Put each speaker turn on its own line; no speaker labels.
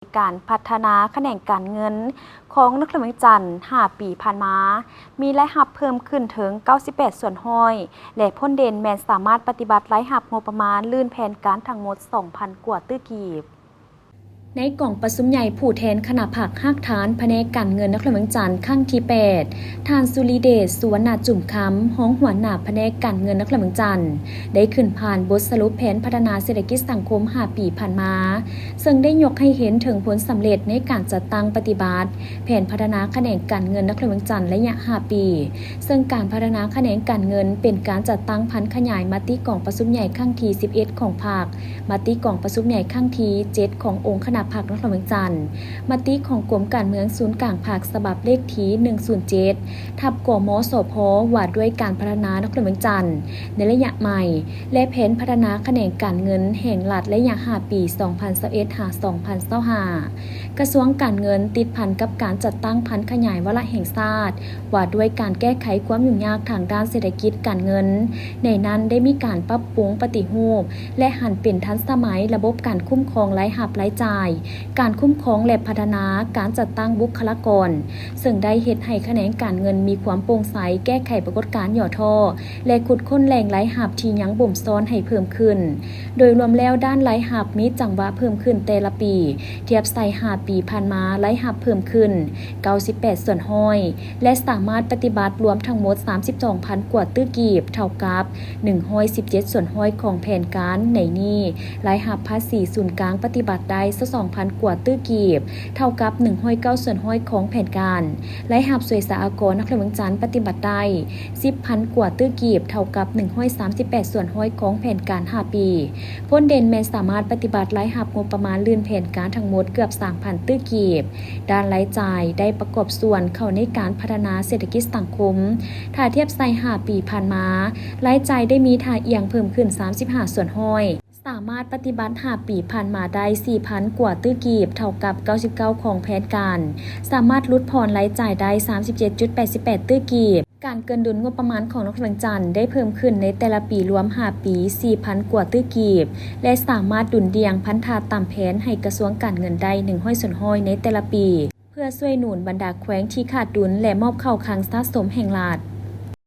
การพัฒนาแขนงการเงินของนครหลวงจันทร์5 ปีผ่านมา มีรายรับเพิ่มขึ้นถึง 98 ส่วนห้อย และพ้นเด่นแม้นสามารถปฏิบัติรายรับงบประมาณลื่นแผนการทั้งหมด 2,000 กว่าตื้อกีบในกล่องประชุมใหญ่ผู้แทนคณะผักหักฐานแผนกการเงินนครหลวงจันทร์ครั้งที่8ทานสุริเดชสุวรรณจุ่มคำห้องหัวหน้าแผนกการเงินนครหลวงจันทร์ได้ขึ้นผ่านบทสรุปแผนพัฒนาเศรษฐกิจสังคม5 ปีผ่านมาซึ่งได้ยกให้เห็นถึงผลสำเร็จในการจัดตั้งปฏิบัติแผนพัฒนาแขนงการเงินนครหลวงจันทร์ระยะ5 ปีซึ่งการพัฒนาแขนงการเงินเป็นการจัดตั้งพันขยายมติกล่องประชุมใหญ่ครั้งที่11ของพรรคมติกล่องประชุมใหญ่ครั้งที่7ขององค์คณะพรรคนครหลวงจันทร์มติของกรมการเมืองศูนย์กลางภาคฉบับเลขที่107ทับกมสพว่าด้วยการพัฒนานครหลวงจันทร์ในระยะใหม่และแผนพัฒนาแขนงการเงินแห่งรัฐระยะ5 ปี 2021-2025 กระทรวงการเงินติดพันกับการจัดตั้งพันขยายวาระแห่งชาติว่าด้วยการแก้ไขความยุ่งยากทางด้านเศรษฐกิจการเงินในนั้นได้มีการปรับปรุงปฏิรูปและหันเป็นทันสมัยระบบการคุ้มครองรายรับรายจ่ายการคุ้มครองและพัฒนาการจัดตั้งบุคลากรซึ่งได้เฮ็ดให้แขนงการเงินมีความโปร่งใสแก้ไขปรากฏการณ์ย่อท่อและขุดค้นแหล่งรายรับที่ยังบ่มซ้อนให้เพิ่มขึ้นโดยรวมแล้วด้านรายรับมีจังหวะเพิ่มขึ้นแต่ละปีเทียบใส่5 ปีผ่านมารายรับเพิ่มขึ้น98 ส่วนห้อยและสามารถปฏิบัติรวมทั้งหมด 32,000 กว่าตื้อกีบเท่ากับ117 ส่วนห้อยของแผนการในนี้รายรับภาษีศูนย์กลางปฏิบัติได้ 2,000 กว่าตื้อกีบเท่ากับ109 ส่วนห้อยของแผนการรายรับสวยสหกรณ์นครหลวงจันทร์ปฏิบัติได้ 10,000 กว่าตื้อกีบเท่ากับ138 ส่วนห้อยของแผนการ5 ปีพ้นเด่นแม้นสามารถปฏิบัติรายรับงบประมาณลื่นแผนการทั้งหมดเกือบ 3,000 ตื้อกีบด้านรายจ่ายได้ประกอบส่วนเข้าในการพัฒนาเศรษฐกิจสังคมถ้าเทียบใส่5 ปีผ่านมารายจ่ายได้มีท่าเอียงเพิ่มขึ้น35 ส่วนห้อยสามารถปฏิบัติ5 ปีผ่านมาได้ 4,000 กว่าตื้อกีบเท่ากับ99ของแผนการสามารถลดผ่อนรายจ่ายได้ 37.88 ตื้อกีบการเกินดุลงบประมาณของนครหลวงจันทร์ได้เพิ่มขึ้นในแต่ละปีรวม5 ปี 4,000 กว่าตื้อกีบและสามารถดุลเดียงพันธาตามแผนให้กระทรวงการเงินได้100 ส่วนห้อยในแต่ละปีเพื่อช่วยหนุนบรรดาแขวงที่ขาดดุลและมอบเข้าคลังสะสมแห่งรัฐ